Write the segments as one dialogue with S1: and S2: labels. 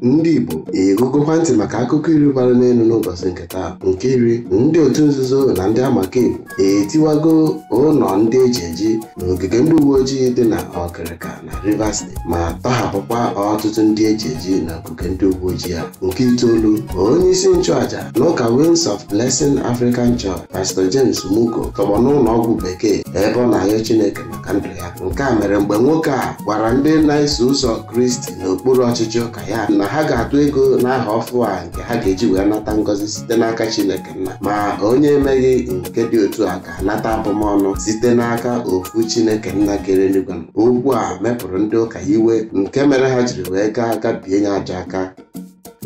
S1: ndị Igbo egugokwa ntị maka akụkọ iri gbara n'elu n'ụbọchị nke taa. Nke iri, ndị otu nzuzo na ndị amakaegwu etiwago ụlọ ndị eji eji n'ogige ndị uwe ojii dị na Ọkịrịka na Rivers State ma tọhapụkwa ọtụtụ ndị eji eji na ogige ndị uwe ojii ha. Nke itoolu, onye isi nchụaja n'ụka Wings of Blessing African Church Pastor James Muko tọgbọ n'ụlọ ọgwụ bekee ebe ọ na-ayọ Chineke maka ndụ ya. Nke a mere mgbe nwoke a gwara ndị na-eso ụzọ Kristi n'okpuru ọchịchị ụka ya na ha ga-atụ ego n'aha ọfụ a nke ha ga-eji wee nata ngọzi site n'aka Chineke Nna, ma onye emeghị nke dị otu a ga-anata abụmọnụ site n'aka ofu Chineke Nna kere eluigwe. Okwu a mepụrụ ndị ụka iwe nke mere ha jiri wee gaa bie ya aja aka.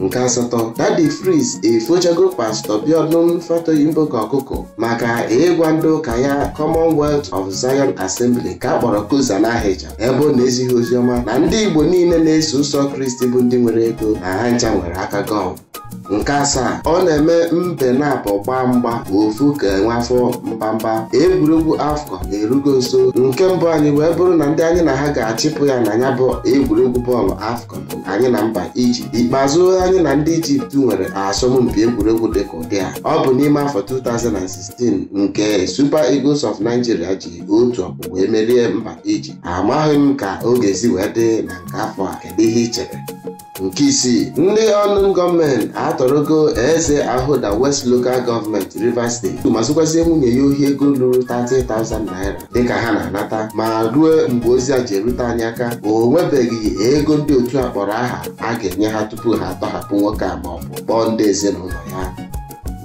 S1: Nke asatọ, Daddy Freeze efochago Pastor Biodun Fatoyinboka ọkụkọ maka ịgwa ndị ụka ya Commonwealth of Zion Assembly ka akpọrọ Koza n'Ahịja ebe ọ na-ezighị oziọma na ndị Igbo niile na-eso ụzọ Kristi bụ ndị nwere ego na ha ncha nwere aka gọm. Nke asaa, ọ na-eme mbe na-apụ gbaa mgba ofu ka enwe afọ mbamba. Egwuregwu AFCON erugo nso. Nke mbụ anyị wee bụrụ na ndị anyị na ha ga-achịpụ ya na ya bụ egwuregwu bọọlụ AFCON bụ anyị na mba Ijipt. Ikpeazụ anyị na ndị Ijipt nwere asọmpi egwuregwu dịka ụdị a. Ọ bụ n'ime afọ 2016 nke Super Eagles of Nigeria ji otu ọkpụ wee merie mba Ijipt. Amaghị m ka ọ ga-esi wee dị na nke afọ a, kedu ihe i chere? Nke isii, ndị ọnụ gọọmenti atọrọgo eze Ahoda West Local Government Rivers State ma sụkwazie nwunye ya ohi ego ruru 30,000 naira dịka ha na-anata, ma ruo mgbe ozi a ji erute anyị aka o nwebeghị ego ndị otu a kpọrọ aha a ga-enye ha tupu ha atọhapụ nwoke a ma ọ bụ kpọọ ndị ezinụlọ ya.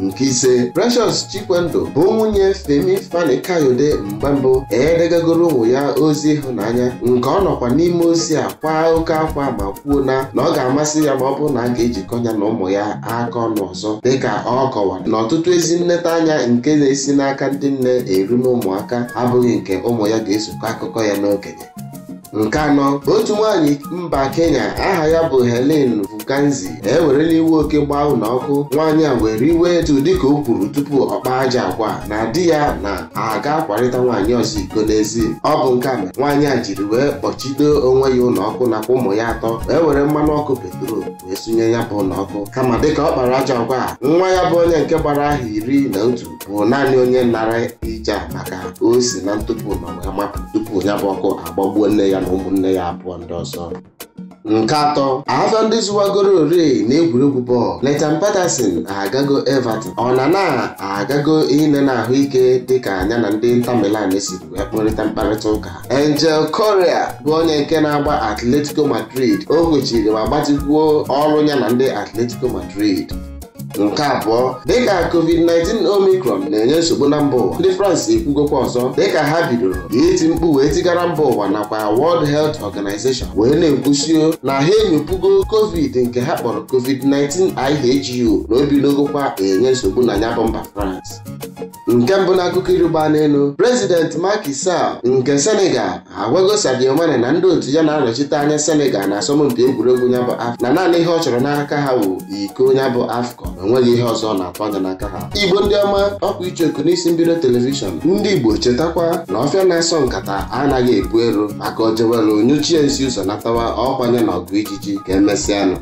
S1: Nke ise, Precious Chikwendo bụ nwunye Femi Fani-Kayode mgbe mbụ edegagoro ụmụ ya ozi ịhụnanya nke ọ nọkwa n'ime ozi a kwa oke akwa ma kwuo na ọ ga-amasị ya ma ọ bụ na a ga-ejikọ ya na ụmụ ya aka ọnụ ọzọ, dịka ọ kọwara na ọtụtụ ezi nneta nke na-esi n'aka ndị nne eru n'ụmụaka abụghị nke ụmụ ya ga-esokọ akụkọ ya n'okenye. Nke anọ, otu nwaanyị mba Kenya aha ya bụ Helen Vukanzi ewerela iwe oke gbaa ụlọ ọkụ. Nwaanyị a were iwe etu dịka o kwuru tupu ọ kpaa aja agwa na di ya na-aga akwarịta nwaanyị ọzọ iko n'ezi. Ọ bụ nke a mere nwaanyị a jiri wee kpọchido onwe ya ụlọ ọkụ nakwa ụmụ ya atọ wee were mmanụ ọkụ petrol wee sunye ya bụ ụlọ ọkụ. Kama dịka ọ kpara aja agwa a, nwa ya bụ onye nke gbara aha 11 bụ naanị onye nara ije maka o si na ntụpụ ụlọ wee mapụ tupu ya bụ ọkụ agbagbuo nne ya na ụmụnne ya abụọ ndị ọzọ. Nke atọ, afọ ndị zụwagoro ore na egwuregwu bọọlụ. Nathan Patterson agago Everton. Onana agago inene ahụike dịka anya na ndị Inter Milan siri wee kpọrịta mkparịta ụka. Angel Correa bụ onye nke na-agba Atletico Madrid o kwechiri ma gbatịkwuo ọrụ ya na ndị Atletico Madrid. Nke abụọ, dịka COVID-19 Omicron na-enye nsogbu na mba ụwa, ndị France ekwugokwa ọzọ dịka ha bidoro iti mkpu wee tigara mba ụwa nakwa World Health Organization wee na-ekwusio na ha enyopugo COVID nke ha kpọrọ COVID-19 IHU na obidogokwa enye nsogbu na ya bụ mba France. Nke mbụ n'akụkọ iri gbaa n'elu, President Macky Sall nke Senegal agwago Sadio Mane na ndị otu ya na-anọchite anya Senegal na asọmpi egwuregwu ya bụ AFCON na naanị ihe ọ chọrọ n'aka ha bụ iko ya bụ AFCON, enweghị ihe ọzọ na-atụ anya n'aka ha. Igbo ndị ọma, ọkwa icheoku n'isi mbido telivishọn. Ndị Igbo chetakwa na ọfịa na-asọ nkata anaghị ebu ero maka ojewelu nyuchie nsi ụzọ natawa ọkwanye na ọgụ ijiji ka emesịanụ.